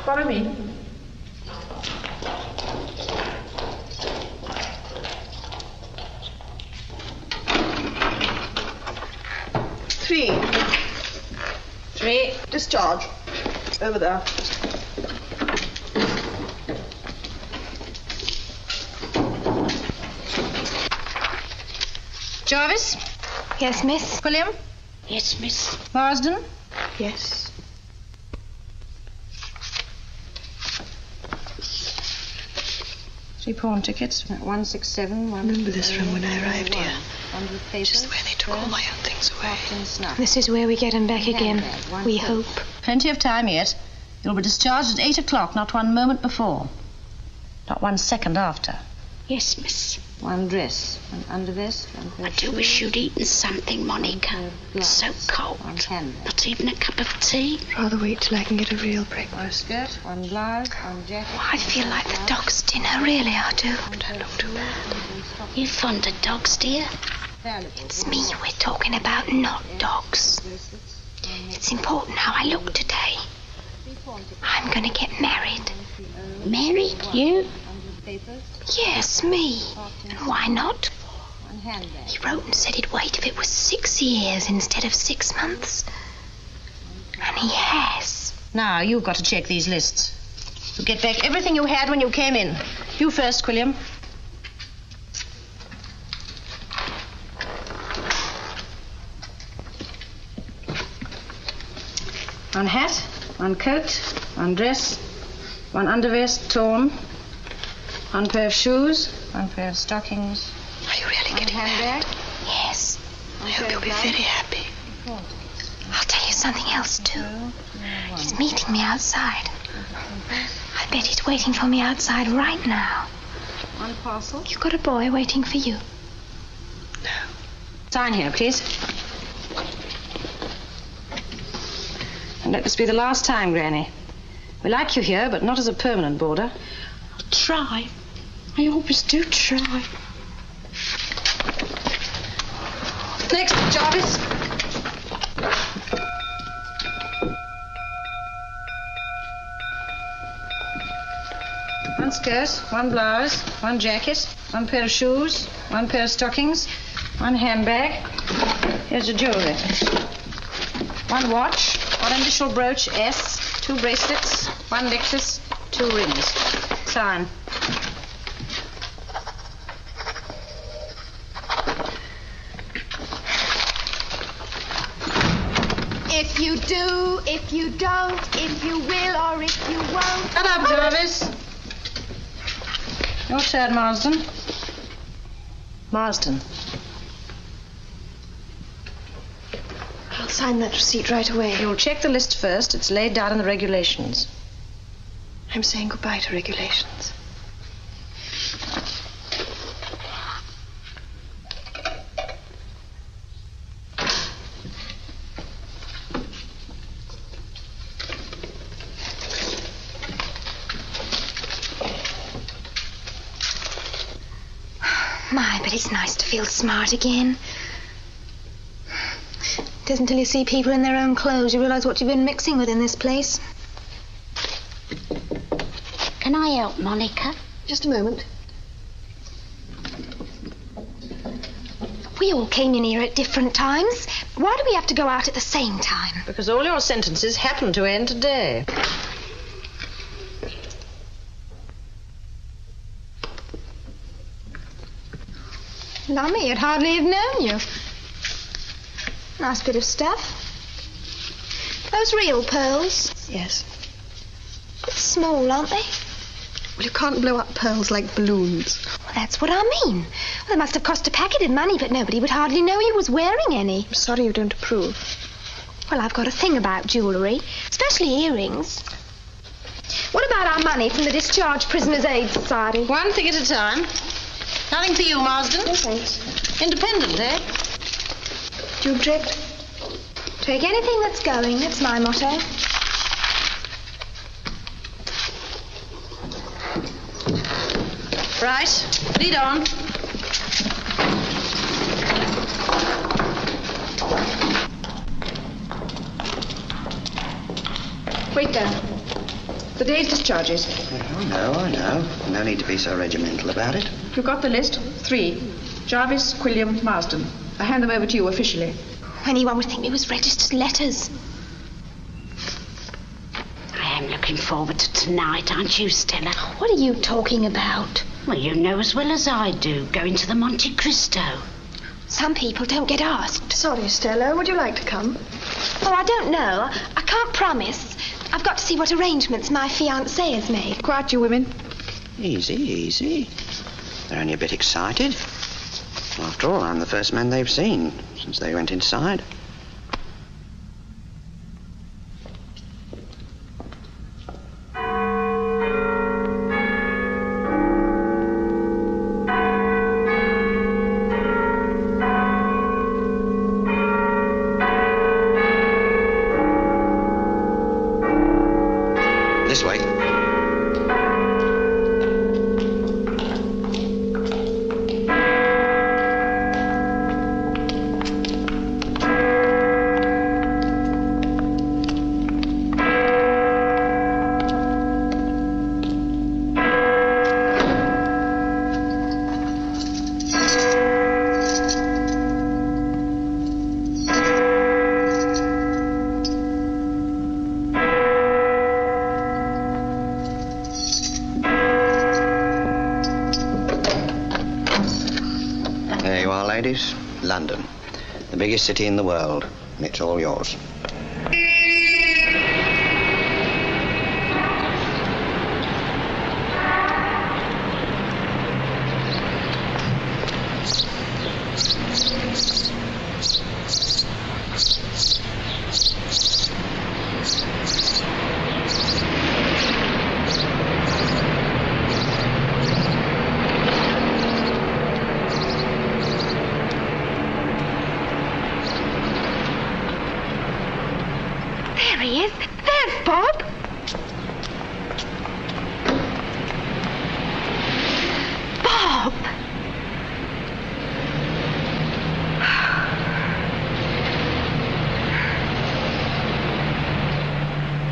Follow me. Three. Discharge. Over there. Jarvis? Yes, miss? William? Yes, miss. Marsden? Yes. Three pawn tickets. 167. I remember this room when I arrived here. Just where they took all my own things away. This is where we get them back again. We hope. Plenty of time yet. You'll be discharged at 8 o'clock, not 1 moment before. Not 1 second after. Yes, miss. 1 dress, 1 undervest, 1 pair I do wish you'd eaten something, Monica. It's so cold. 1 handbag. Not even a cup of tea. Rather wait till I can get a real breakfast. 1 skirt, 1 blouse, 1 jacket. Oh, I feel like the dog's dinner, really, I do. Don't look too bad. You fond of dogs, dear? It's me we're talking about, not dogs. It's important how I look today. I'm going to get married. Married? You? Yes, me. And why not? He wrote and said he'd wait if it was 6 years instead of 6 months. And he has. Now, you've got to check these lists. You get back everything you had when you came in. You first, Quilliam. One hat, 1 coat, 1 dress, 1 undervest torn, 1 pair of shoes, 1 pair of stockings. Are you really getting married? Yes. I hope you'll be very happy. I'll tell you something else, too. He's meeting me outside. I bet he's waiting for me outside right now. 1 parcel. You've got a boy waiting for you. No. Sign here, please. And let this be the last time, Granny. We like you here, but not as a permanent boarder. I'll try. I always do try. Next, Jarvis. One skirt, 1 blouse, 1 jacket, 1 pair of shoes, 1 pair of stockings, 1 handbag. Here's your jewelry. 1 watch, 1 initial brooch, S, 2 bracelets, 1 necklace, 2 rings. Sign. If you do, if you don't, if you will or if you won't. Shut up, Jarvis. Your turn, Marsden. Marsden. I'll sign that receipt right away. You'll check the list first. It's laid down in the regulations. I'm saying goodbye to regulations. My, but it's nice to feel smart again. It isn't until you see people in their own clothes you realise what you've been mixing with in this place. Can I help, Monica? Just a moment. We all came in here at different times. Why do we have to go out at the same time? Because all your sentences happen to end today. Lummy, I'd hardly have known you. Nice bit of stuff. Those real pearls? Yes. Bit small, aren't they? Well, you can't blow up pearls like balloons. Well, that's what I mean. Well, they must have cost a packet of money, but nobody would hardly know you was wearing any. I'm sorry you don't approve. Well, I've got a thing about jewellery, especially earrings. What about our money from the Discharged Prisoners' Aid Society? 1 thing at a time. Nothing for you, Marsden. No, thanks. Independent, eh? Do you object? Take anything that's going. That's my motto. Right. Lead on. Quicker. The day's discharges. I know. No need to be so regimental about it. You've got the list. 3. Jarvis, Quilliam, Marsden. I hand them over to you officially. Anyone would think it was registered letters. I am looking forward to tonight, aren't you, Stella? What are you talking about? Well, you know as well as I do, going to the Monte Cristo. Some people don't get asked. Sorry, Stella. Would you like to come? Oh, I don't know. I can't promise. I've got to see what arrangements my fiancé has made. Quiet, you women. Easy. They're only a bit excited. After all, I'm the first man they've seen since they went inside. This way. There you are, ladies. London. The biggest city in the world. And it's all yours. There he is. There's Bob. Bob!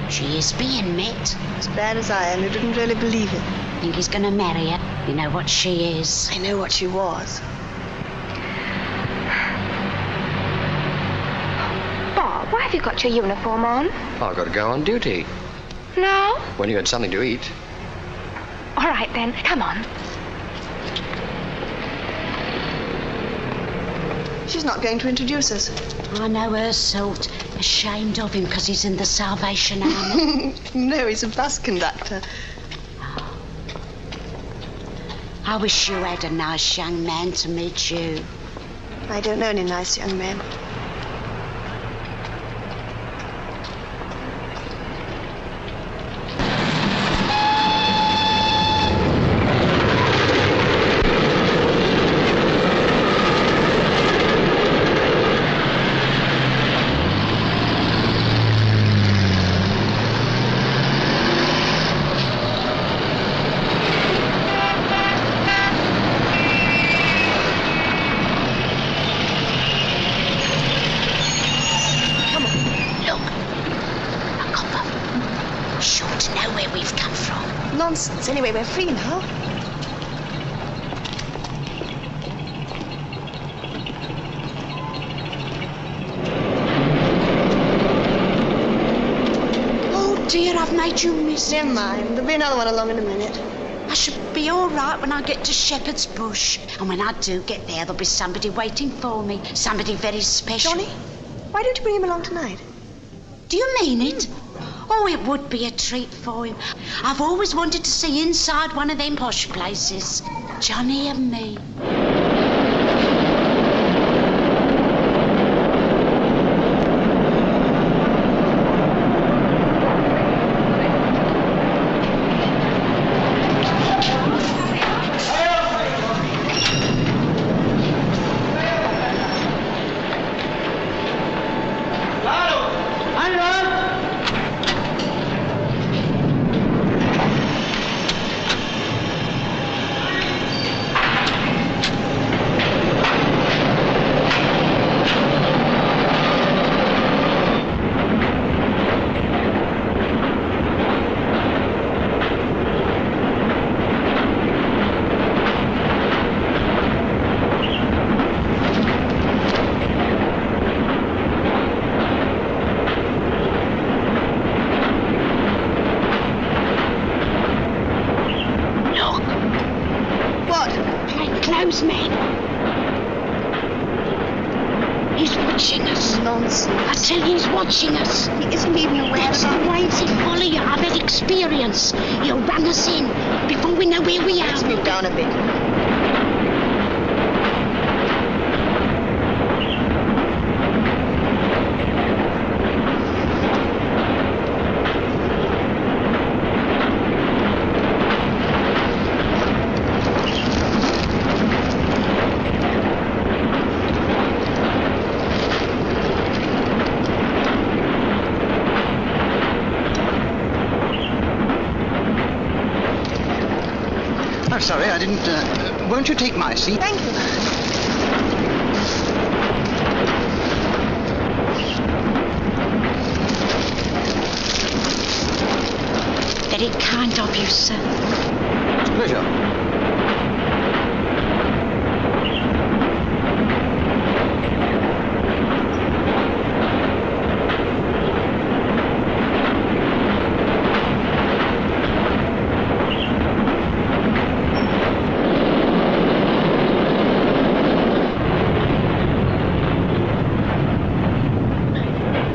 She is being met. As bad as I am, you didn't really believe it. Think he's going to marry her. You know what she is. I know what she was. Bob, why have you got your uniform on? I've got to go on duty. No? When you had something to eat. All right, then. Come on. She's not going to introduce us. I know her sort. Ashamed of him because he's in the Salvation Army. No, he's a bus conductor. I wish you had a nice young man to meet you. I don't know any nice young men. Nonsense. Anyway, we're free now. Oh dear, I've made you miss it. Never mind. There'll be another one along in a minute. I should be all right when I get to Shepherd's Bush. And when I do get there, there'll be somebody waiting for me. Somebody very special. Johnny, why don't you bring him along tonight? Do you mean it? Oh, it would be a treat for him. I've always wanted to see inside one of them posh places. Johnny and me. watching us. Nonsense. I tell you, he's watching us. He isn't even aware That's of the way he'll follow you. I've had experience. He'll run us in before we know where we Let's are. move down a bit. I'm sorry, I didn't... won't you take my seat? Thank you. Very kind of you, sir. Pleasure.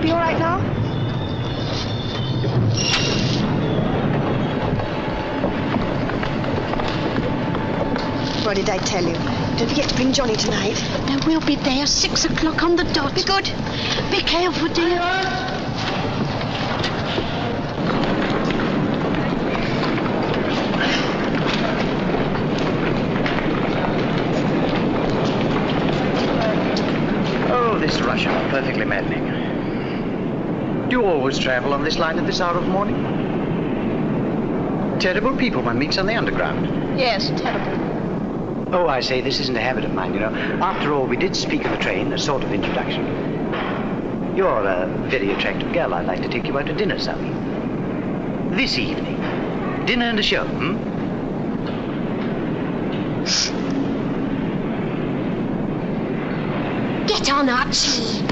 Be all right now? What did I tell you? Don't forget to bring Johnny tonight. Now, we'll be there 6 o'clock on the dot. Be good. Be careful, dear. Oh, this rush hour, perfectly maddening. Do you always travel on this line at this hour of morning? Terrible people one meets on the underground. Yes, terrible. Oh, I say, this isn't a habit of mine, you know. After all, we did speak of a train, a sort of introduction. You're a very attractive girl. I'd like to take you out to dinner, some. This evening. Dinner and a show, Get on, Archie.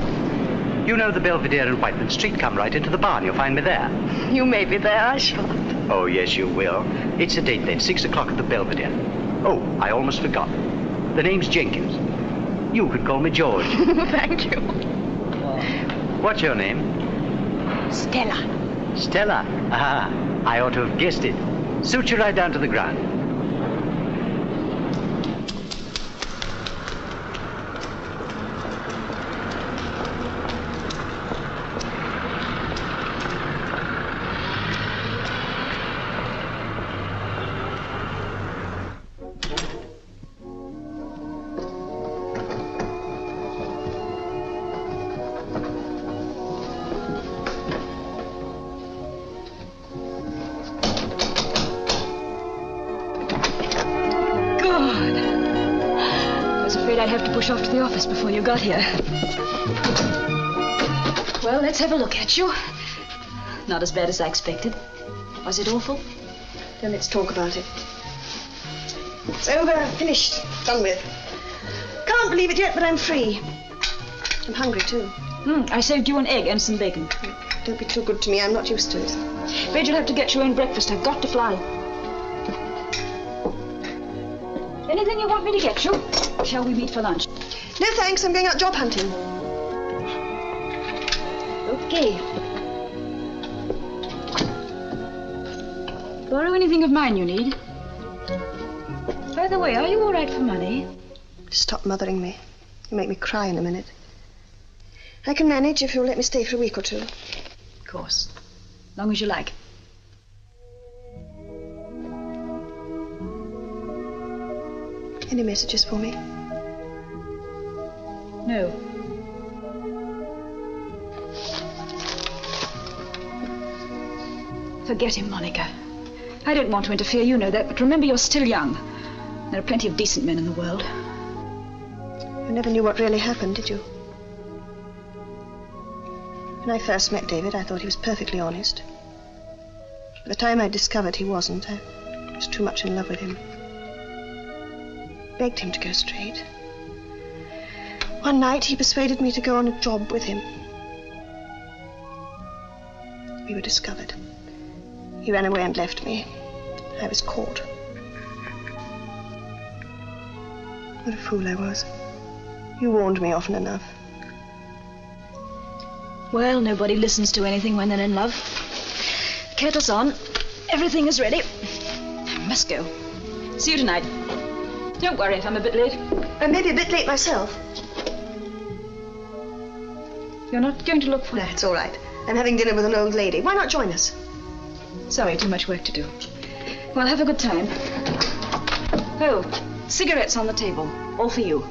You know the Belvedere in Whiteman Street. Come right into the barn. You'll find me there. You may be there, I shan't. Oh, yes, you will. It's a date then, 6 o'clock at the Belvedere. Oh, I almost forgot. The name's Jenkins. You could call me George. Thank you. What's your name? Stella. Stella. Ah, I ought to have guessed it. Suit you right down to the ground. I'd have to push off to the office before you got here. Well, let's have a look at you. Not as bad as I expected. Was it awful? Then let's talk about it. It's over, finished, done with. Can't believe it yet, but I'm free. I'm hungry, too. I saved you an egg and some bacon. Don't be too good to me, I'm not used to it. Afraid you'll have to get your own breakfast. I've got to fly. Anything you want me to get you? Shall we meet for lunch? No, thanks, I'm going out job hunting. Okay. Borrow anything of mine you need. By the way, are you all right for money? Stop mothering me. You make me cry in a minute. I can manage if you'll let me stay for a week or two. Of course. Long as you like. Any messages for me? No. Forget him, Monica. I don't want to interfere, you know that, but remember you're still young. There are plenty of decent men in the world. You never knew what really happened, did you? When I first met David, I thought he was perfectly honest. By the time I discovered he wasn't, I was too much in love with him. Begged him to go straight. One night, he persuaded me to go on a job with him. We were discovered. He ran away and left me. I was caught. What a fool I was. You warned me often enough. Well, nobody listens to anything when they're in love. Kettle's on. Everything is ready. I must go. See you tonight. Don't worry if I'm a bit late. Maybe a bit late myself. You're not going to look for... No, it's all right. I'm having dinner with an old lady. Why not join us? Sorry, too much work to do. Well, have a good time. Oh, cigarettes on the table. All for you.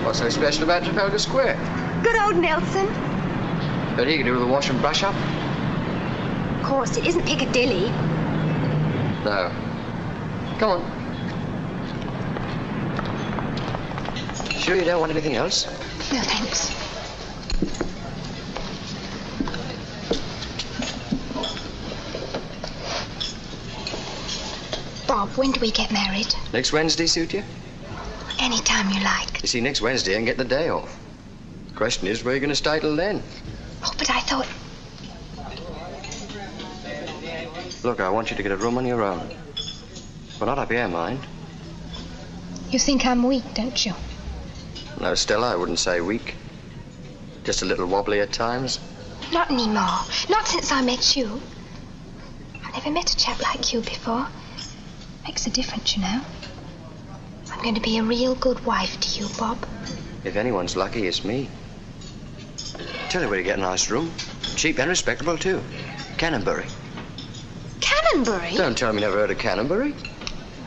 What's so special about Trafalgar Square? Good old Nelson. But he can do with a wash and brush up. Of course, it isn't Piccadilly. No. Come on. Sure you don't want anything else? No, thanks. Bob, when do we get married? Next Wednesday suit you? Any time you like. You see, next Wednesday I can get the day off. The question is, where are you going to stay till then? Oh, but I thought... Look, I want you to get a room on your own. But not up here, mind. You think I'm weak, don't you? No, Stella, I wouldn't say weak. Just a little wobbly at times. Not anymore. Not since I met you. I've never met a chap like you before. Makes a difference, you know. I'm going to be a real good wife to you, Bob. If anyone's lucky, it's me. Tell you where to get a nice room. Cheap and respectable, too. Canonbury. Canonbury? Don't tell me you never heard of Canonbury.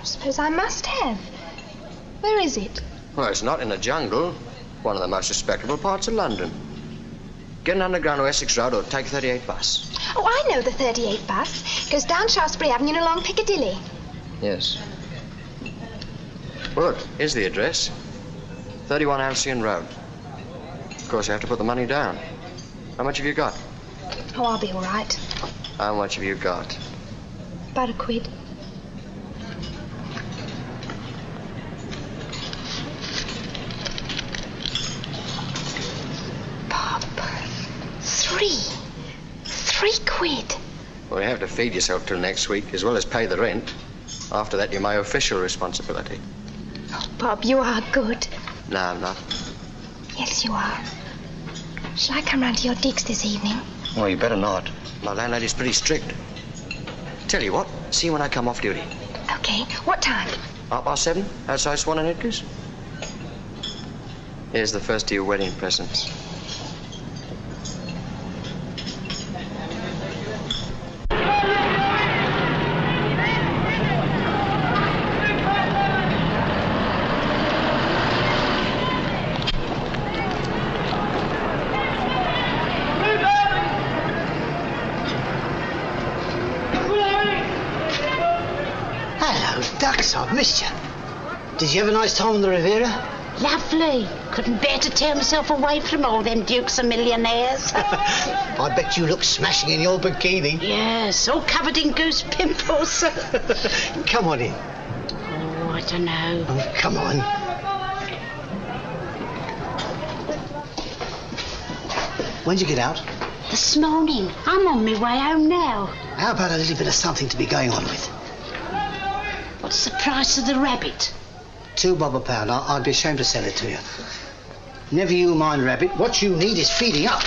I suppose I must have. Where is it? Well, it's not in the jungle. One of the most respectable parts of London. Get an underground to Essex Road or take 38 bus. Oh, I know the 38 bus. Goes down Shaftesbury Avenue and along Piccadilly. Yes. Well, look, here's the address. 31 Halcyon Road. Of course, you have to put the money down. How much have you got? Oh, I'll be all right. How much have you got? About £1. Bob, £3. Well, you have to feed yourself till next week, as well as pay the rent. After that, you're my official responsibility. Oh, Bob, you are good. No, I'm not. Yes, you are. Shall I come round to your digs this evening? Well, you better not. My landlady's pretty strict. Tell you what, see you when I come off duty. Okay. What time? 7:30, outside Swan and Edgar's. Here's the first of your wedding presents. Ducks, I've missed you. Did you have a nice time on the Riviera? Lovely. Couldn't bear to tear myself away from all them dukes and millionaires. I bet you look smashing in your bikini. Yes, all covered in goose pimples. Come on in. Oh, I don't know. Oh, come on. When'd you get out? This morning. I'm on my way home now. How about a little bit of something to be going on with? What's the price of the rabbit? £2 a pound. I'd be ashamed to sell it to you. Never you mind, rabbit. What you need is feeding up.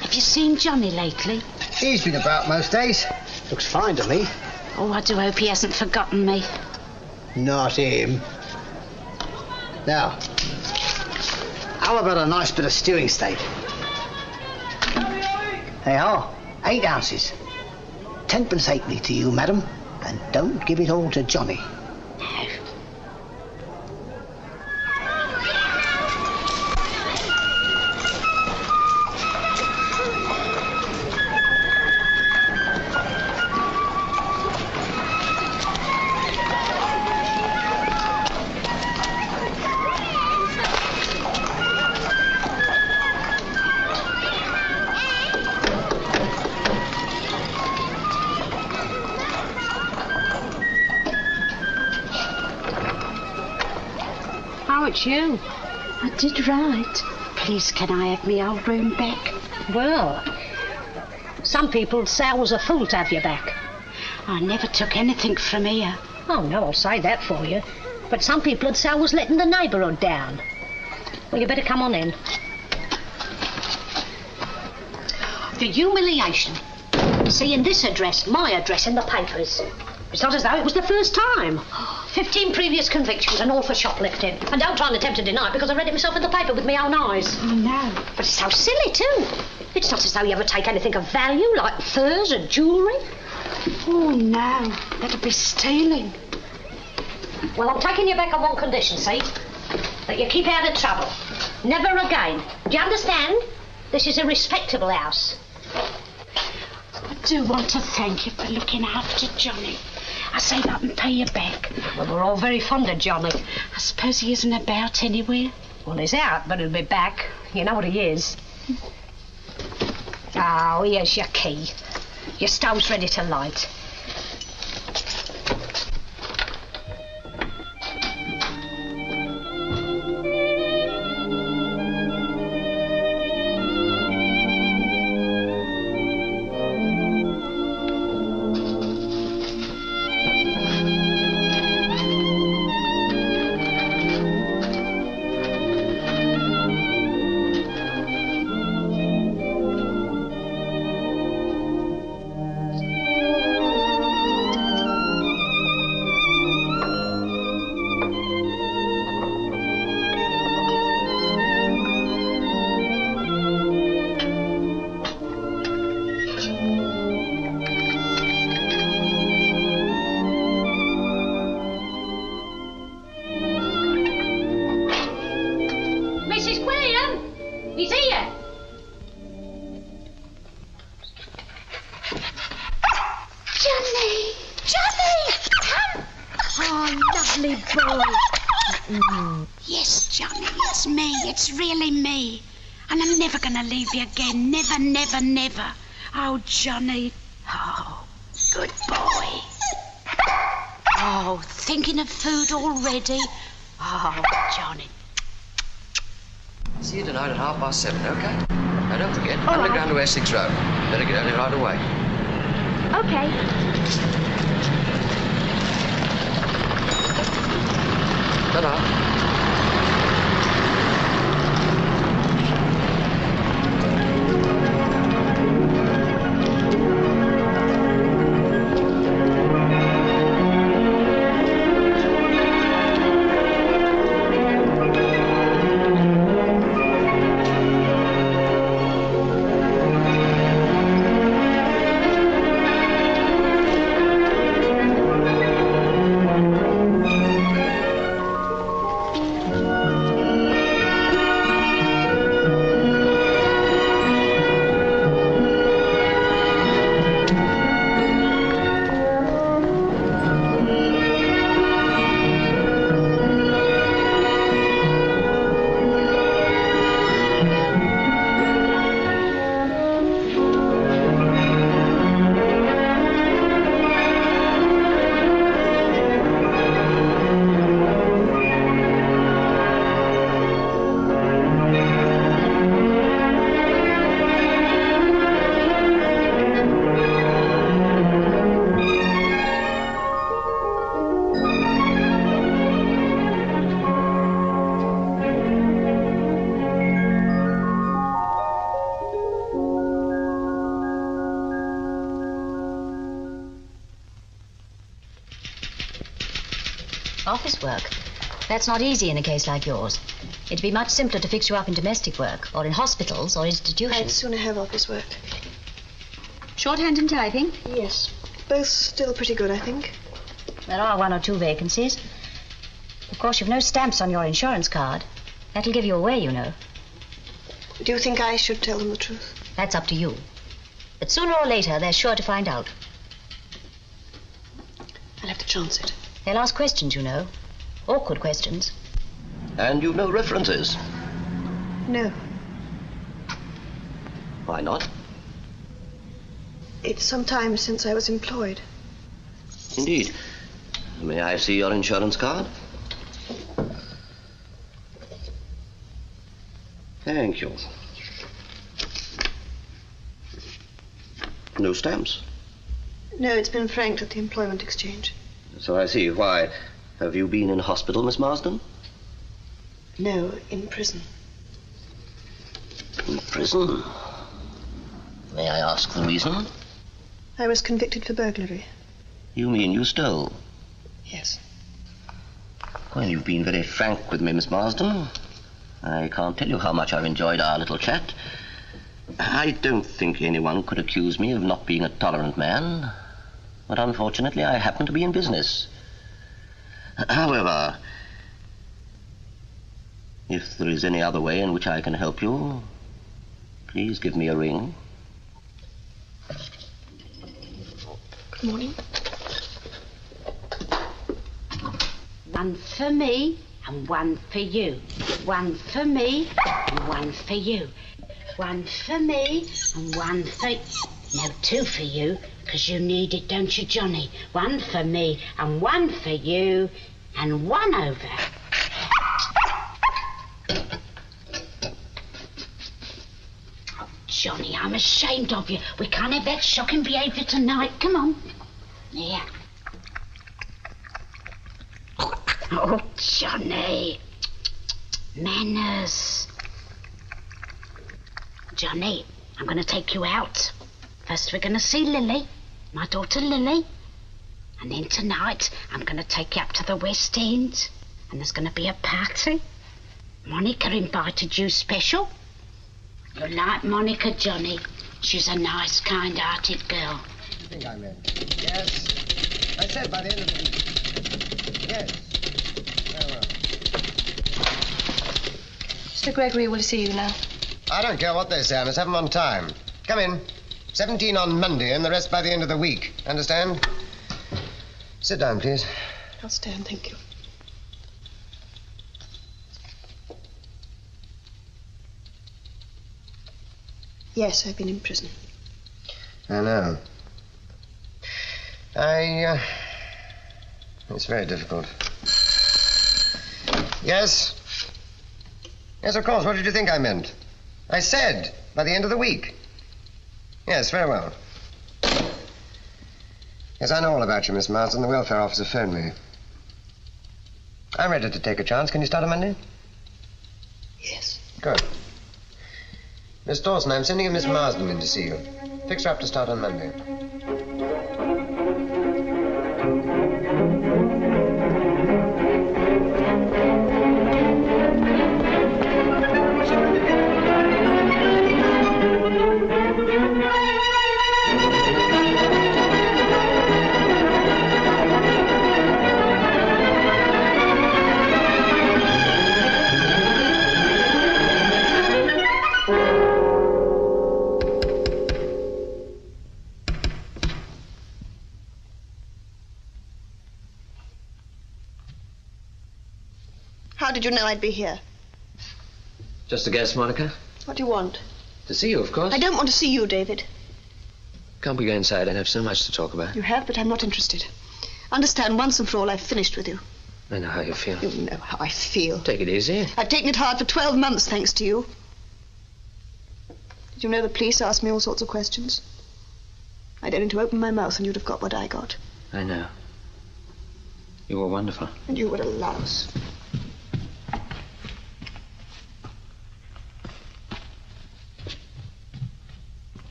Have you seen Johnny lately? He's been about most days. Looks fine to me. Oh, I do hope he hasn't forgotten me. Not him. Now, how about a nice bit of stewing steak? They are. 8 ounces. 10p halfpenny to you, madam. And don't give it all to Johnny. Oh, it's you. I did write. Please, can I have my old room back? Well, some people say I was a fool to have you back. I never took anything from here. Oh, no, I'll say that for you. But some people would say I was letting the neighbourhood down. Well, you better come on in. The humiliation. Seeing this address, my address, in the papers. It's not as though it was the first time. 15 previous convictions and all for shoplifting. And don't try and attempt to deny it because I read it myself in the paper with my own eyes. Oh, no. But it's so silly, too. It's not as though you ever take anything of value, like furs or jewellery. Oh, no. That'd be stealing. Well, I'm taking you back on one condition, see? That you keep out of trouble. Never again. Do you understand? This is a respectable house. I do want to thank you for looking after Johnny. I say that and pay you back. Well, we're all very fond of Johnny. I suppose he isn't about anywhere. Well, he's out, but he'll be back. You know what he is. Oh, here's your key. Your stove's ready to light. Yes, Johnny, it's me. It's really me. And I'm never going to leave you again. Never, never, never. Oh, Johnny. Oh, good boy. Oh, thinking of food already? Oh, Johnny. See you tonight at 7:30, OK? Now, don't forget, underground to Essex Road. Better get on it right away. OK. Ta-da. Office work? That's not easy in a case like yours. It'd be much simpler to fix you up in domestic work, or in hospitals, or institutions. I'd sooner have office work. Shorthand and typing? Yes. Both still pretty good, I think. There are 1 or 2 vacancies. Of course, you've no stamps on your insurance card. That'll give you away, you know. Do you think I should tell them the truth? That's up to you. But sooner or later, they're sure to find out. I'll have to chance it. They'll ask questions, you know. Awkward questions. And you've no references? No. Why not? It's some time since I was employed. Indeed. May I see your insurance card? Thank you. No stamps? No, it's been franked at the Employment Exchange. So I see. Why? Have you been in hospital, Miss Marsden? No, in prison. In prison? May I ask the reason? I was convicted for burglary. You mean you stole? Yes. Well, you've been very frank with me, Miss Marsden. I can't tell you how much I've enjoyed our little chat. I don't think anyone could accuse me of not being a tolerant man, but unfortunately I happen to be in business. However, if there is any other way in which I can help you, please give me a ring. Good morning. One for me and one for you. One for me and one for you. One for me and one for... No, two for you, because you need it, don't you, Johnny? One for me and one for you, and one over. Oh, Johnny, I'm ashamed of you. We can't have that shocking behaviour tonight. Come on. Here. Oh, Johnny. Manners. Johnny, I'm going to take you out. First we're going to see Lily, my daughter Lily. And then tonight I'm going to take you up to the West End. And there's going to be a party. Monica invited you special. You'll like Monica, Johnny. She's a nice, kind-hearted girl. I think I'm in. Yes. I said by the end of the week. Yes. Very well. Mr. Gregory will see you now. I don't care what they say. I must have them on time. Come in. 17 on Monday and the rest by the end of the week. Understand? Sit down, please. I'll stand, thank you. Yes, I've been in prison. I know. It's very difficult. Yes? Yes, of course. What did you think I meant? I said by the end of the week. Yes, very well. Yes, I know all about you, Miss Marsden. The welfare officer phoned me. I'm ready to take a chance. Can you start on Monday? Yes. Good. Miss Dawson, I'm sending a Miss Marsden in to see you. Fix her up to start on Monday. How did you know I'd be here? Just a guess, Monica? What do you want? To see you, of course. I don't want to see you, David. Can't we go inside? I have so much to talk about. You have, but I'm not interested. Understand, once and for all, I've finished with you. I know how you feel. You know how I feel. Take it easy. I've taken it hard for 12 months, thanks to you. Did you know the police asked me all sorts of questions? I'd only to open my mouth and you'd have got what I got. I know. You were wonderful. And you were a louse.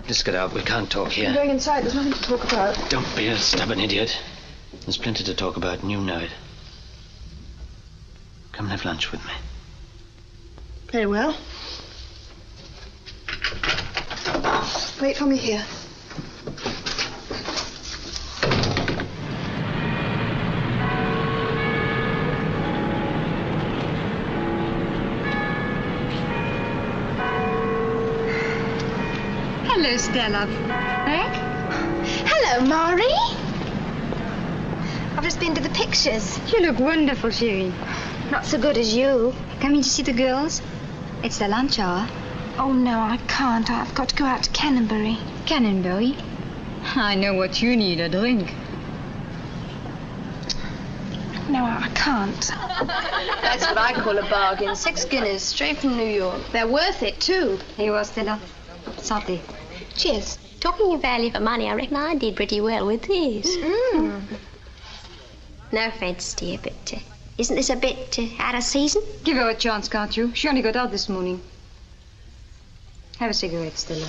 Let's get out. We can't talk here. I'm going inside. There's nothing to talk about. Don't be a stubborn idiot. There's plenty to talk about, and you know it. Come and have lunch with me. Very well. Wait for me here. Hello, Stella. Eh? Hello, Maury. I've just been to the pictures. You look wonderful, Sherry. Not so good as you. Coming to see the girls? It's the lunch hour. Oh, no, I can't. I've got to go out to Canonbury. Canonbury? I know what you need, a drink. No, I can't. That's what I call a bargain. 6 guineas, straight from New York. They're worth it, too. Here you are, Stella. Santé. Cheers. Talking of value for money, I reckon I did pretty well with this. No offence, dear, but isn't this a bit out of season? Give her a chance, can't you? She only got out this morning. Have a cigarette, Stella.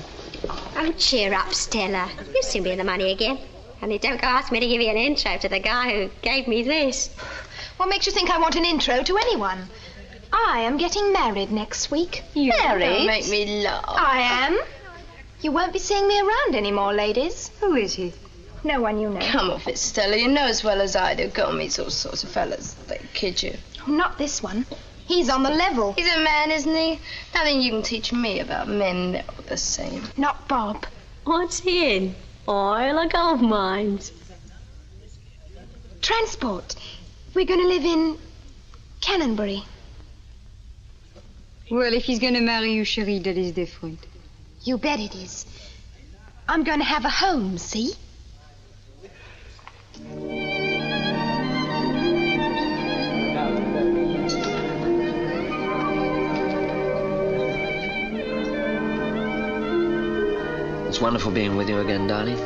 Oh, cheer up, Stella. You'll soon be in the money again. Only don't go ask me to give you an intro to the guy who gave me this. What makes you think I want an intro to anyone? I am getting married next week. Married? Don't make me laugh. I am. You won't be seeing me around anymore, ladies. Who is he? No one you know. Come off it, Stella. You know as well as I do. Girl meets all sorts of fellas. They kid you. Not this one. He's on the level. He's a man, isn't he? Nothing you can teach me about men. They're all the same. Not Bob. What's he in? Oil or gold mines? Transport. We're going to live in Canonbury. Well, if he's going to marry you, chérie, that is different. You bet it is. I'm going to have a home, see? It's wonderful being with you again, darling.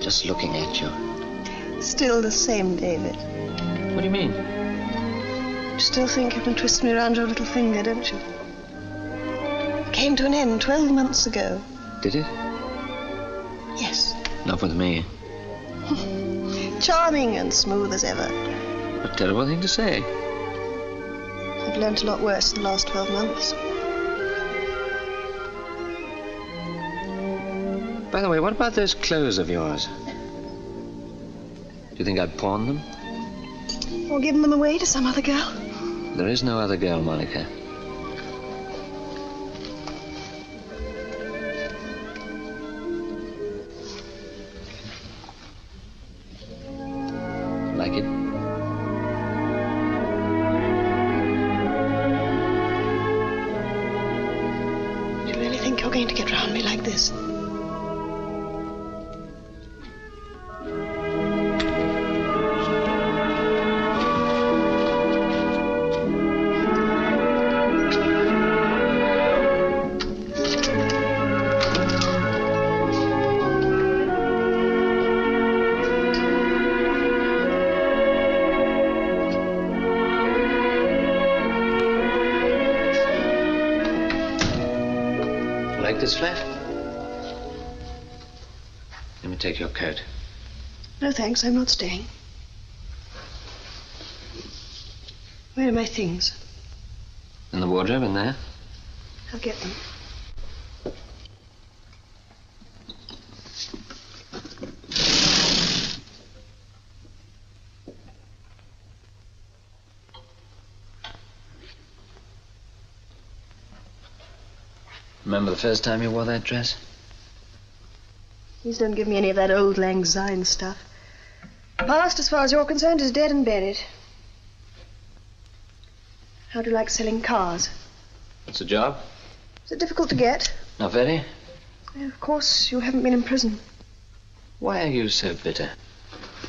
Just looking at you. Still the same, David. What do you mean? You still think you can twist me around your little finger, don't you? Came to an end 12 months ago. Did it? Yes. Not with me. Charming and smooth as ever. What a terrible thing to say. I've learnt a lot worse in the last 12 months. By the way, what about those clothes of yours? Do you think I'd pawn them? Or given them away to some other girl? There is no other girl, Monica. Like it? Do you really think you're going to get round me like this? This flat? Let me take your coat. No, thanks. I'm not staying. Where are my things? In the wardrobe in there. I'll get them. Remember the first time you wore that dress? Please don't give me any of that old Lang Syne stuff. Past, as far as you're concerned, is dead and buried. How do you like selling cars? It's a job. Is it difficult to get? Not very. Yeah, of course, you haven't been in prison. Why are you so bitter?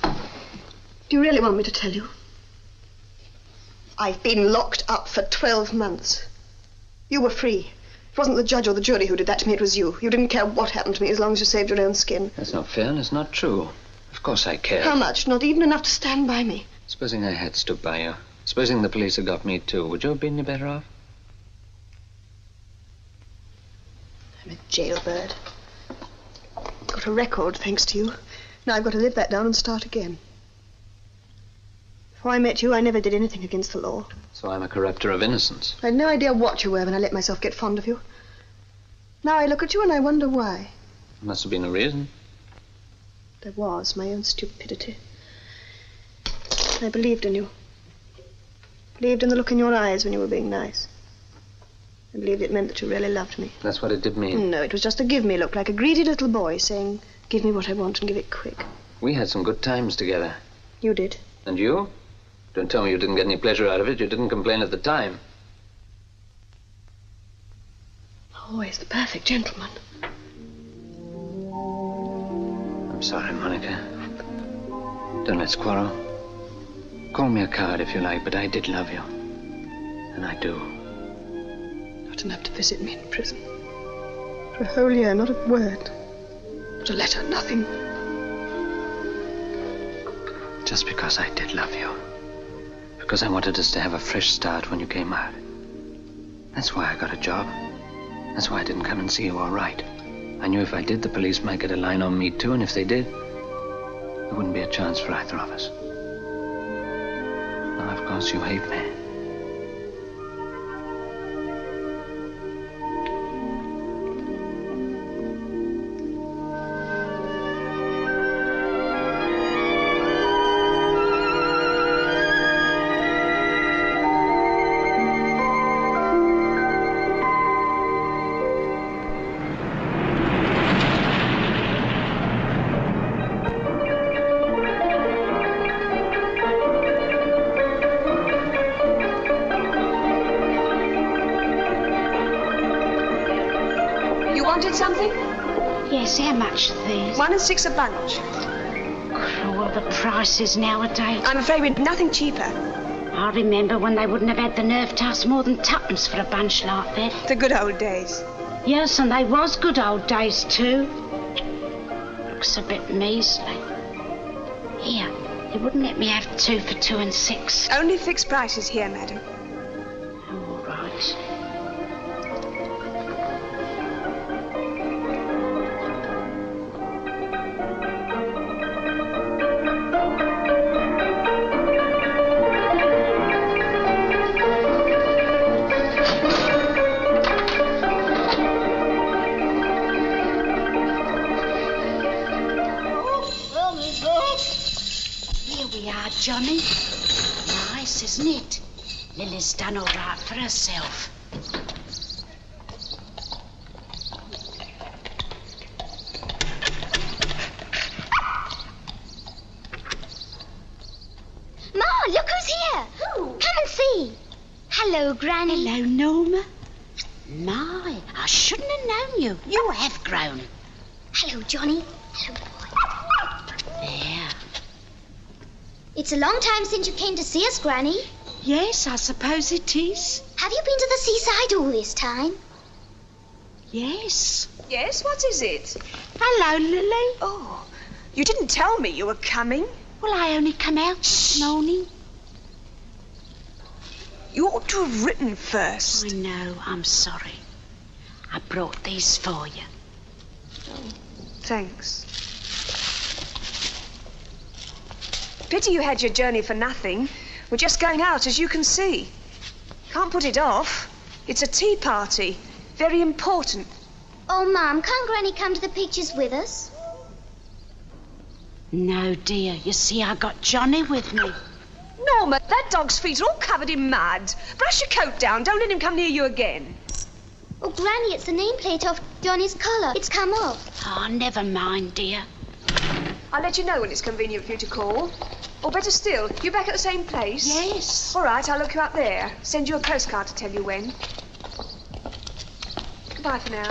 Do you really want me to tell you? I've been locked up for 12 months. You were free. It wasn't the judge or the jury who did that to me, it was you. You didn't care what happened to me as long as you saved your own skin. That's not fair and it's not true. Of course I care. How much? Not even enough to stand by me. Supposing I had stood by you. Supposing the police had got me too. Would you have been any better off? I'm a jailbird. Got a record, thanks to you. Now I've got to live that down and start again. Before I met you, I never did anything against the law. So I'm a corrupter of innocence. I had no idea what you were when I let myself get fond of you. Now I look at you and I wonder why. There must have been a reason. There was, my own stupidity. I believed in you. Believed in the look in your eyes when you were being nice. I believed it meant that you really loved me. That's what it did mean. No, it was just a give-me look, like a greedy little boy saying, give me what I want and give it quick. We had some good times together. You did. And you? Don't tell me you didn't get any pleasure out of it. You didn't complain at the time. Always the perfect gentleman. I'm sorry, Monica. Don't let's quarrel. Call me a coward if you like, but I did love you. And I do. Not enough to visit me in prison. For a whole year, not a word. Not a letter, nothing. Just because I did love you. Because I wanted us to have a fresh start when you came out. That's why I got a job. That's why I didn't come and see you all right. I knew if I did, the police might get a line on me too, and if they did, there wouldn't be a chance for either of us. Now, of course, you hate me. Yes, how much are these? 1 and 6 a bunch. Cruel, the prices nowadays. I'm afraid we've nothing cheaper. I remember when they wouldn't have had the nerve to ask more than 2pence for a bunch like that. The good old days. Yes, and they was good old days too. Looks a bit measly. Here, you wouldn't let me have 2 for 2 and 6. Only fixed prices here, madam. All right. Johnny, nice, isn't it? Lily's done all right for herself. Ma, look who's here. Who? Come and see. Hello, Granny. Hello, Norma. My, I shouldn't have known you. You have grown. Hello, Johnny. Hello, boy. There. It's a long time since you came to see us, Granny. Yes, I suppose it is. Have you been to the seaside all this time? Yes. Yes, what is it? Hello, Lily. Oh, you didn't tell me you were coming. Well, I only come out this morning. You ought to have written first. I know, I'm sorry. I brought these for you. Oh, thanks. Pity you had your journey for nothing. We're just going out, as you can see. Can't put it off. It's a tea party. Very important. Oh, Mum, can't Granny come to the pictures with us? No, dear. You see, I got Johnny with me. Norma, that dog's feet are all covered in mud. Brush your coat down. Don't let him come near you again. Oh, Granny, it's the nameplate off Johnny's collar. It's come off. Oh, never mind, dear. I'll let you know when it's convenient for you to call. Or better still, you back at the same place? Yes. All right, I'll look you up there. Send you a postcard to tell you when. Goodbye for now.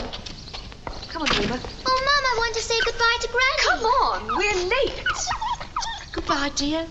Come on, Norma. Oh, Mum, I want to say goodbye to Granny. Come on, we're late. Goodbye, dear.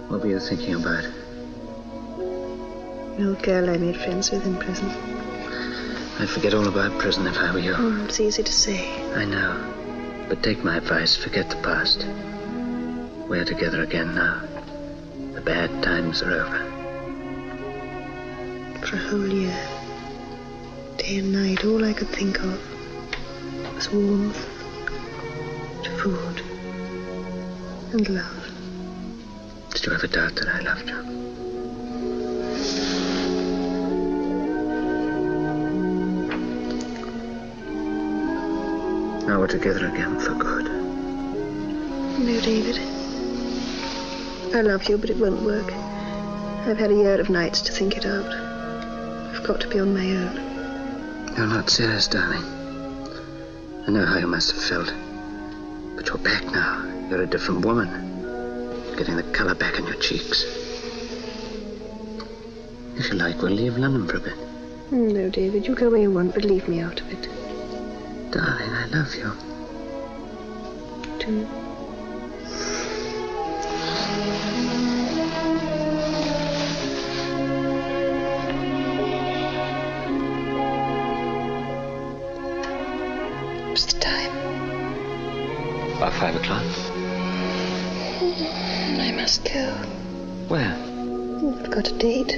What were you thinking about? The old girl I made friends with in prison. I'd forget all about prison if I were you. Oh, it's easy to say. I know. But take my advice, forget the past. We're together again now. The bad times are over. For a whole year, day and night, all I could think of was warmth, food, and love. Did you ever doubt that I loved you? Now we're together again for good. No, David. I love you, but it won't work. I've had a year of nights to think it out. I've got to be on my own. You're not serious, darling. I know how you must have felt. But you're back now. You're a different woman. Getting the colour back in your cheeks. If you like, we'll leave London for a bit. No, David, you go where you want, but leave me out of it. Darling, I love you. Too. What's the time? About 5 o'clock. I must go. Where? I've got a date.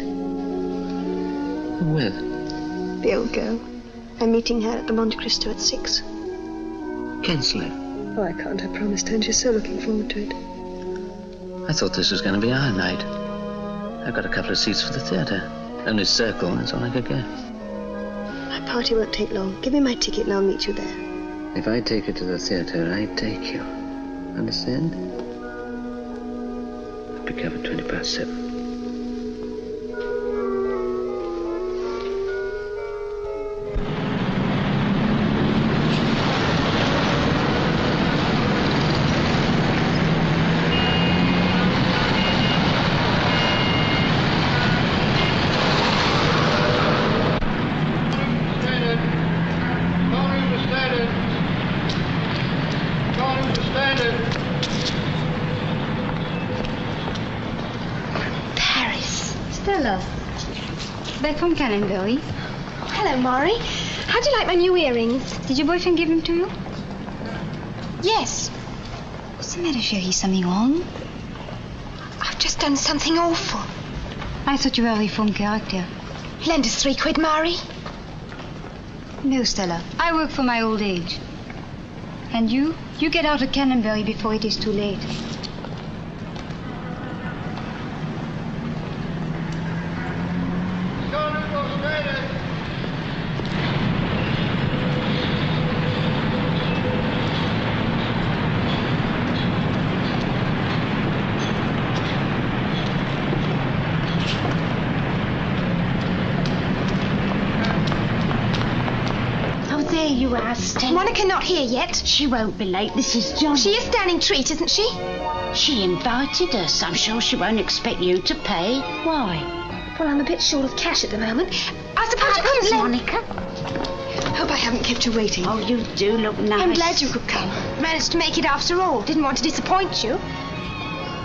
With? The old girl. I'm meeting her at the Monte Cristo at 6. Cancel it. Oh, I can't. I promised her, and she's so looking forward to it. I thought this was going to be our night. I've got a couple of seats for the theatre. Only circle, that's all I could get. My party won't take long. Give me my ticket and I'll meet you there. If I take you to the theatre, I take you. Understand? I'll pick you up at 7:20. Back from Canonbury. Hello, Maury. How do you like my new earrings? Did your boyfriend give them to you? Yes. What's the matter, Sherry? Something wrong? I've just done something awful. I thought you were a reformed character. Lend us £3, Maury. No, Stella. I work for my old age. And you get out of Canonbury before it is too late. You are, Stella. Monica not here yet. She won't be late. This is John. She is standing treat, isn't she? She invited us. I'm sure she won't expect you to pay. Why? Well, I'm a bit short of cash at the moment. I suppose you couldn't Monica. Hope I haven't kept you waiting. Oh, you do look nice. I'm glad you could come. Managed to make it after all. Didn't want to disappoint you.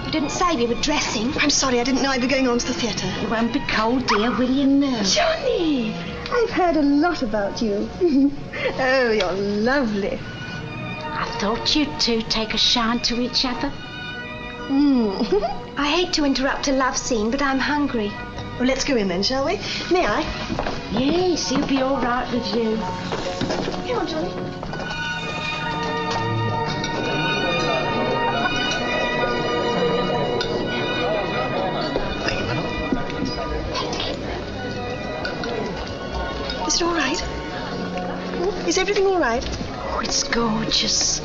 You didn't say we were dressing. I'm sorry, I didn't know I'd be going on to the theatre. You won't be cold, dear, will you? No. Johnny! I've heard a lot about you. Oh, you're lovely. I thought you two take a shine to each other. I hate to interrupt a love scene, but I'm hungry. Well, let's go in then, shall we? May I? Yes, he'll be all right with you. Come on, Johnny. Is it all right? Is everything all right? Oh, it's gorgeous.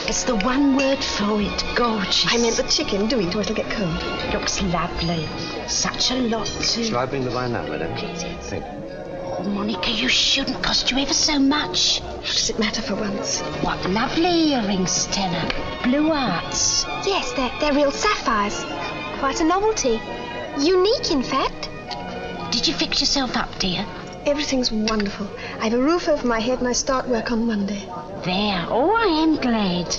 It's the one word for it, gorgeous. I meant the chicken. Do eat or it'll get cold. Looks lovely. Such a lot to... Shall I bring the wine now, madam? Please. Thank you. Oh, Monica, you shouldn't. Cost you ever so much. What does it matter for once? What lovely earrings, Stella. Blue hearts. Yes, they're real sapphires. Quite a novelty. Unique, in fact. Did you fix yourself up, dear? Everything's wonderful. I've a roof over my head and I start work on Monday. There. Oh, I am glad.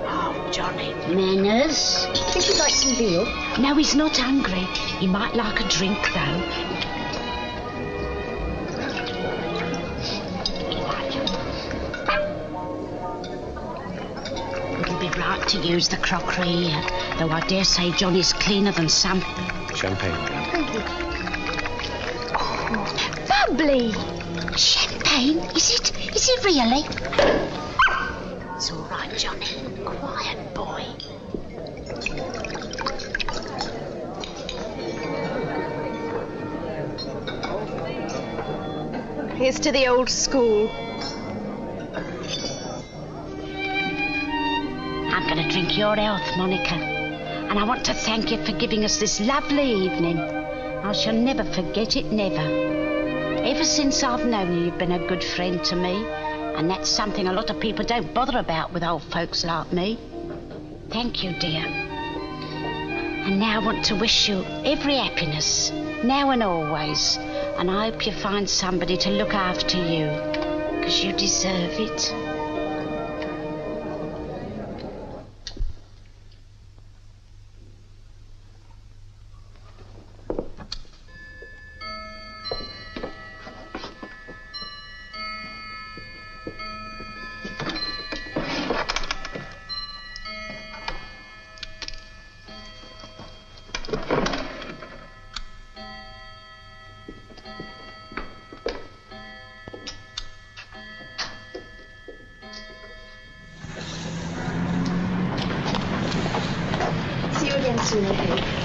Oh, Johnny. Manners. Think you'd like some veal? No, he's not hungry. He might like a drink, though. It'll be right. like to use the crockery, though I dare say Johnny's cleaner than some. Champagne, ma'am. Thank you. Oh, bubbly. Champagne? Is it? Is it really? It's all right, Johnny. Quiet boy. Here's to the old school. I'm going to drink your health, Monica. And I want to thank you for giving us this lovely evening. I shall never forget it, never. Ever since I've known you, you've been a good friend to me. And that's something a lot of people don't bother about with old folks like me. Thank you, dear. And now I want to wish you every happiness, now and always. And I hope you find somebody to look after you, because you deserve it.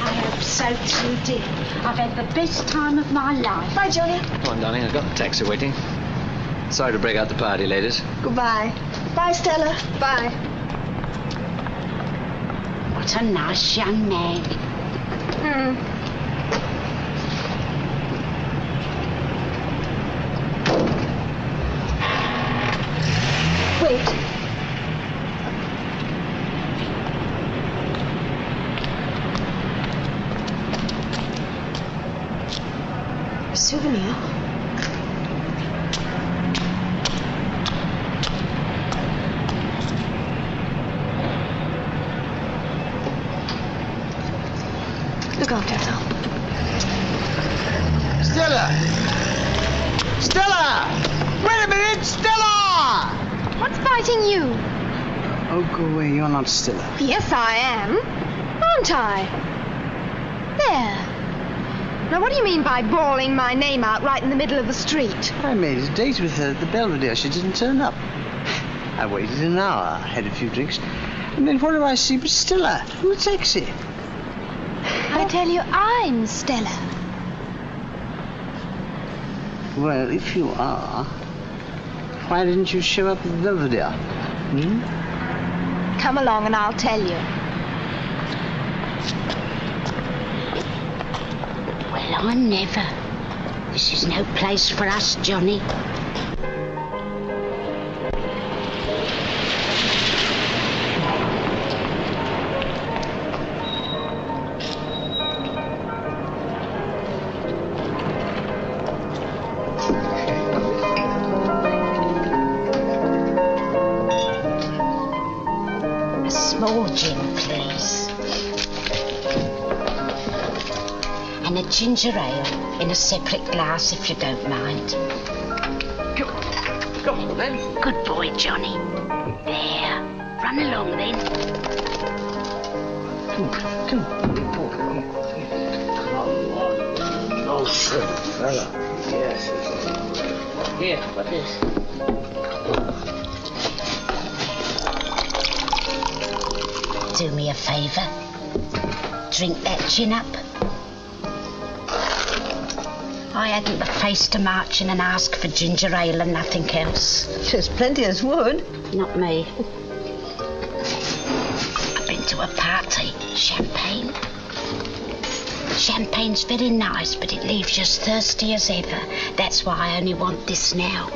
I hope so too, dear. I've had the best time of my life. Bye, Johnny. Come on, darling, I've got the taxi waiting. Sorry to break out the party, ladies. Goodbye. Bye, Stella. Bye. What a nice young man. Wait. A souvenir? Look after yourself. Stella! Stella! Wait a minute! Stella! What's biting you? Oh, go away. You're not Stella. Yes, I am. Aren't I? There. Now, what do you mean by bawling my name out right in the middle of the street? I made a date with her at the Belvedere. She didn't turn up. I waited an hour, had a few drinks, and then what do I see but Stella in the taxi? I tell you, I'm Stella. Well, if you are, why didn't you show up at the Belvedere? Come along and I'll tell you. Well, I never. This is no place for us, Johnny. A small gin, please. And a ginger ale in a separate glass, if you don't mind. Come on, then. Good boy, Johnny. There. Run along, then. Come on. No, sir, fella. Yes. Here, what is? Do me a favour. Drink that gin up. I hadn't the face to march in and ask for ginger ale and nothing else. There's plenty as would. Not me. I've been to a party. Champagne. Champagne's very nice, but it leaves you as thirsty as ever. That's why I only want this now.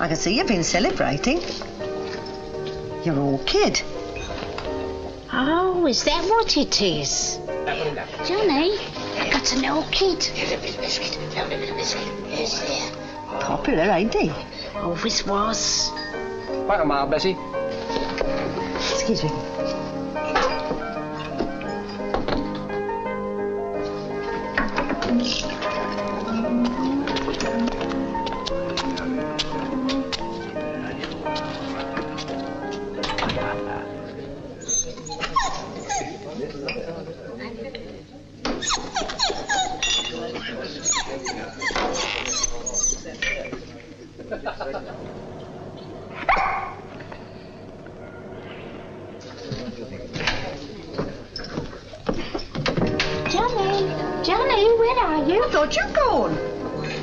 I can see you've been celebrating. You're all kid. Oh, is that what it is? Johnny, I got an orchid. Popular, ain't he? Always was. Quite a mile, Bessie. Excuse me. Johnny, where are you? I thought you'd gone.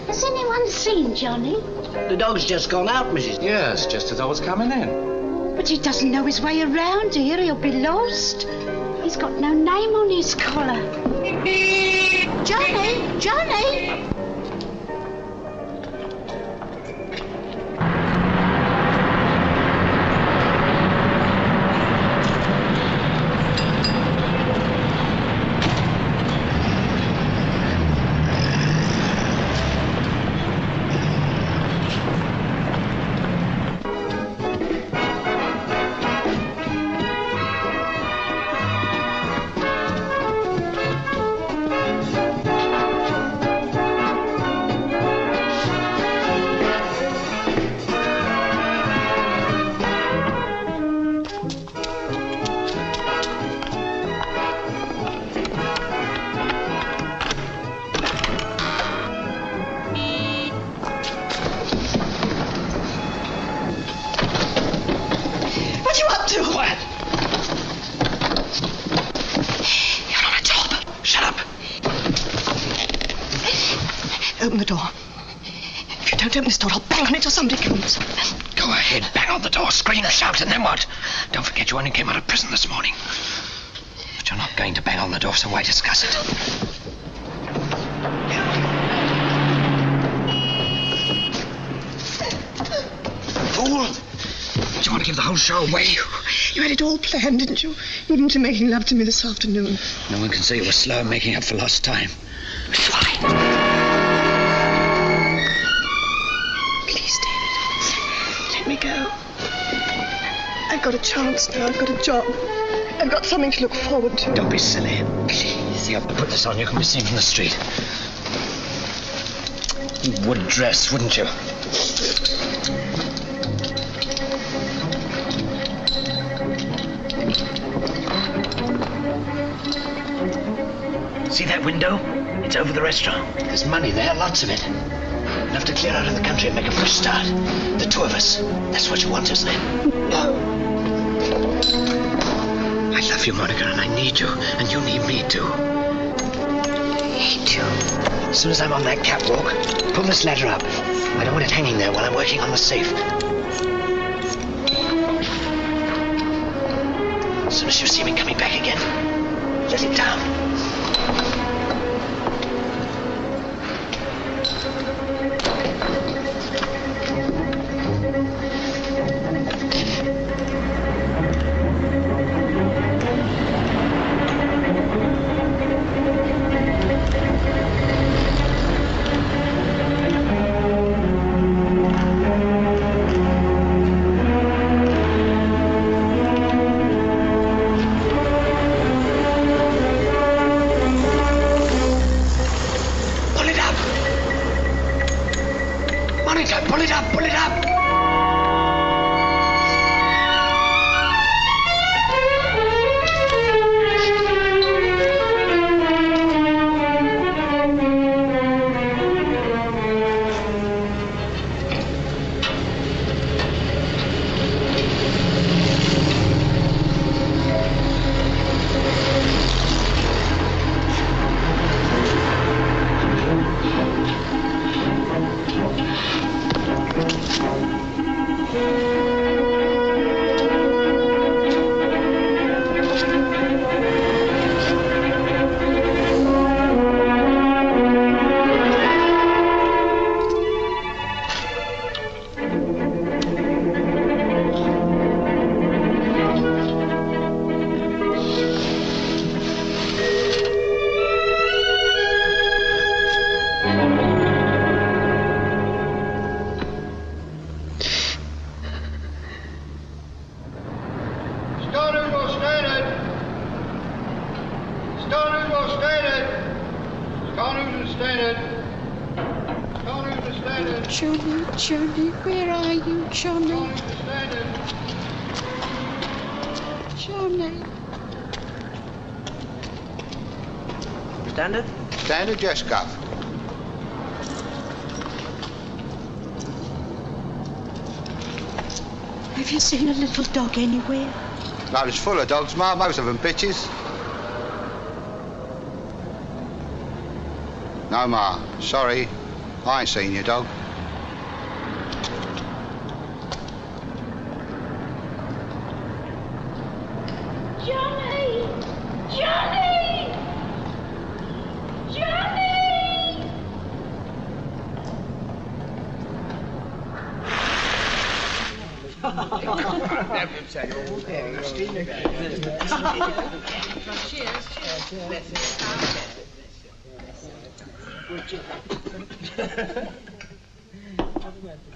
Has anyone seen Johnny? The dog's just gone out, Mrs. Yes, just as I was coming in. But he doesn't know his way around here. He'll be lost. He's got no name on his collar. Johnny! Johnny! Open the door. If you don't open this door, I'll bang on it till somebody comes. Go ahead, bang on the door, scream, shout, and then what? Don't forget you only came out of prison this morning. But you're not going to bang on the door, so why discuss it? Fool! Do you want to give the whole show away? You had it all planned, didn't you? Even to making love to me this afternoon. No one can say you were slow in making up for lost time. Fine. Please, David. Let me go. I've got a chance now. I've got a job. I've got something to look forward to. Don't be silly. Please. You have to put this on. You can be seen from the street. You would dress, wouldn't you? See that window? It's over the restaurant. There's money there, lots of it. Enough to clear out of the country and make a fresh start. The two of us. That's what you want, isn't it? No. I love you, Monica, and I need you. And you need me, too. Need you? As soon as I'm on that catwalk, pull this ladder up. I don't want it hanging there while I'm working on the safe. As soon as you see me coming back again, let it down. Johnny, where are you, Johnny? Johnny. Standard? Standard, yes, Guff. Have you seen a little dog anywhere? Road's full of dogs, Ma. Most of them bitches. No, Ma. Sorry. I ain't seen your dog. Johnny! Johnny! Johnny!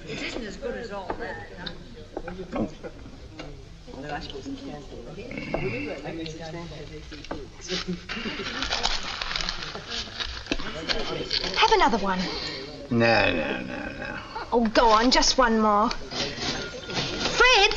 It isn't as good as all that. Have another one. No. Oh, go on, just one more. Fred!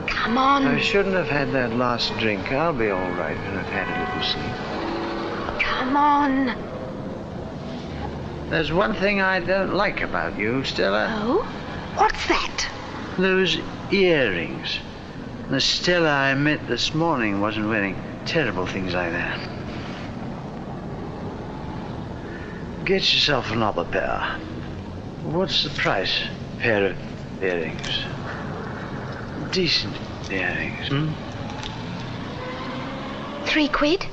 Come on. I shouldn't have had that last drink. I'll be all right when I've had a little sleep. Come on. There's one thing I don't like about you, Stella. Oh? What's that? Those earrings. The Stella I met this morning wasn't wearing terrible things like that. Get yourself another pair. What's the price? Pair of earrings. Decent earrings, hmm? £3?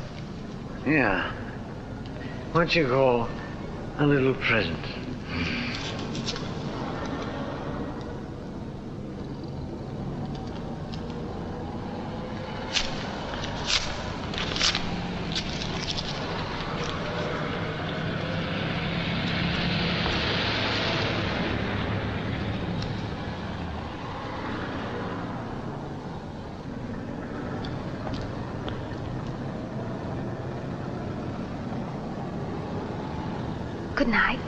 Yeah. What you call a little present. Good night.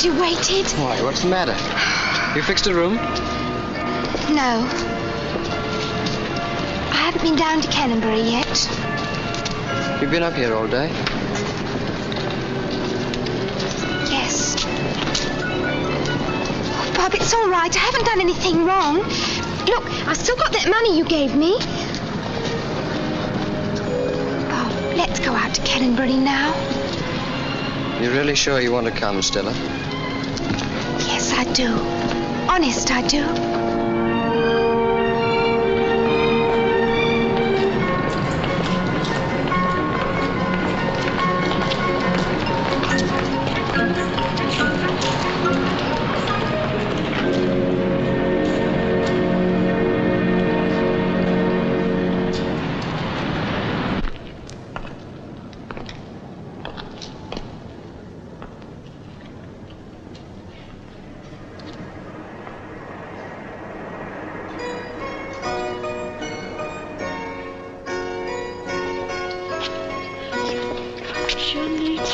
You waited? Why, what's the matter? You fixed a room? No. I haven't been down to Canterbury yet. You've been up here all day? Yes. Oh, Bob, it's all right. I haven't done anything wrong. Look, I've still got that money you gave me. Bob, let's go out to Canterbury now. You're really sure you want to come, Stella? Yes, I do. Honest, I do.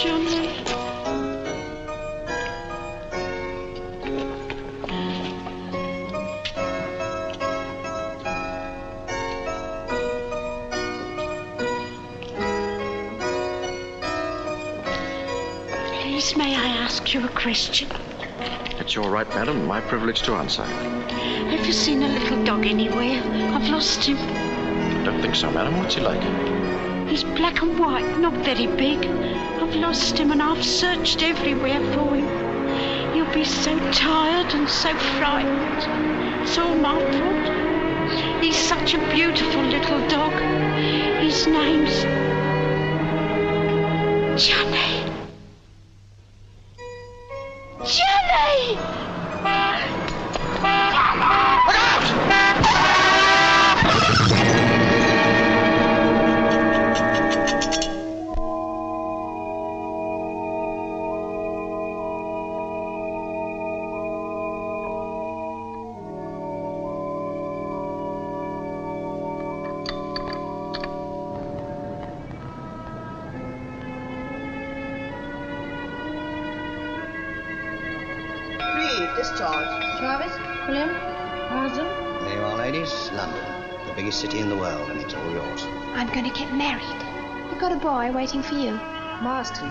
Johnny. Please, may I ask you a question? It's your right, madam. My privilege to answer. Have you seen a little dog anywhere? I've lost him. Don't think so, madam. What's he like? He's black and white, not very big. I've lost him and I've searched everywhere for him. You'll be so tired and so frightened. It's all my fault. He's such a beautiful little dog. His name's Johnny. Johnny! Discharge. Jarvis, William, Marsden. There you are, ladies. London, the biggest city in the world, and it's all yours. I'm going to get married. You've got a boy waiting for you. Marsden.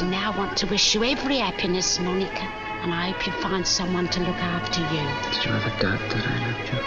And I want to wish you every happiness, Monica. And I hope you find someone to look after you. Did you ever doubt that I loved you?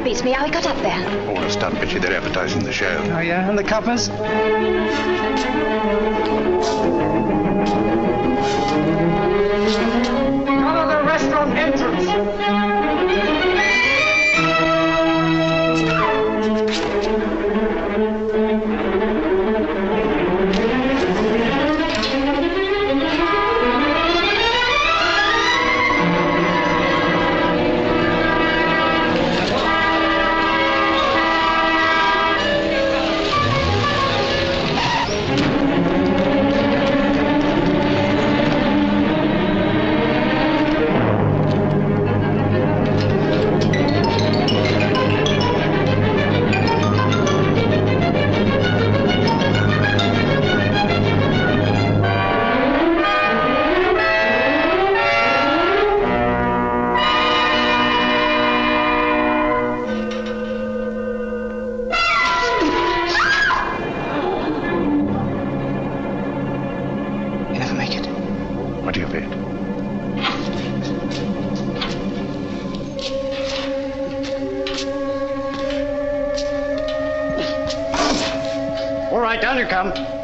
Beats me how he got up there. All the stunt picture they're advertising the show. Oh, yeah? And the covers? Cover the restaurant entrance. All right, down you come.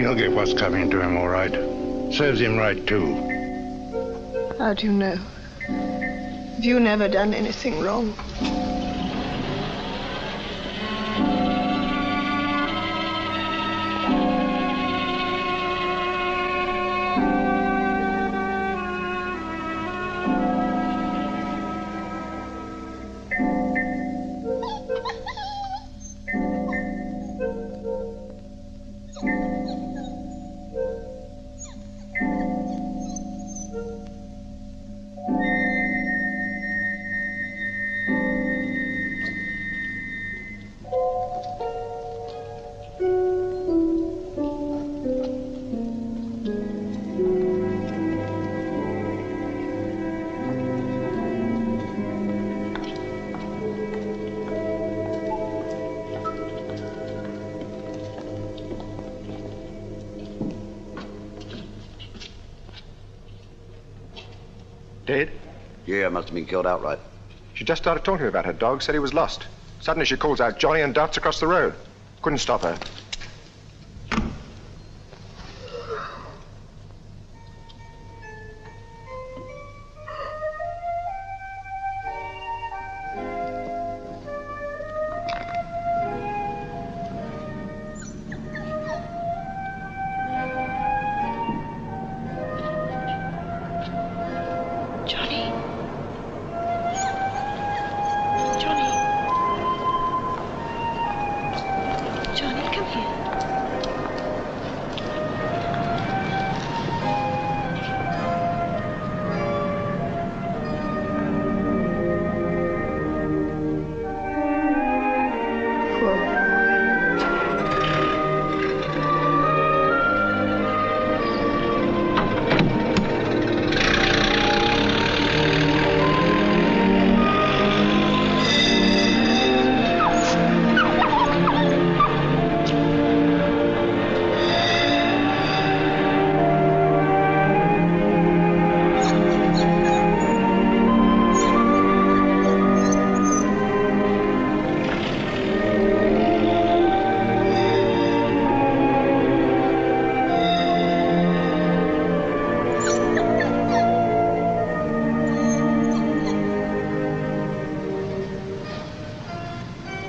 He'll get what's coming to him, all right. Serves him right, too. How do you know? Have you never done anything wrong? Dead? Yeah, must have been killed outright. She just started talking about her dog, said he was lost. Suddenly she calls out Johnny and darts across the road. Couldn't stop her.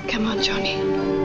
Come on, Johnny.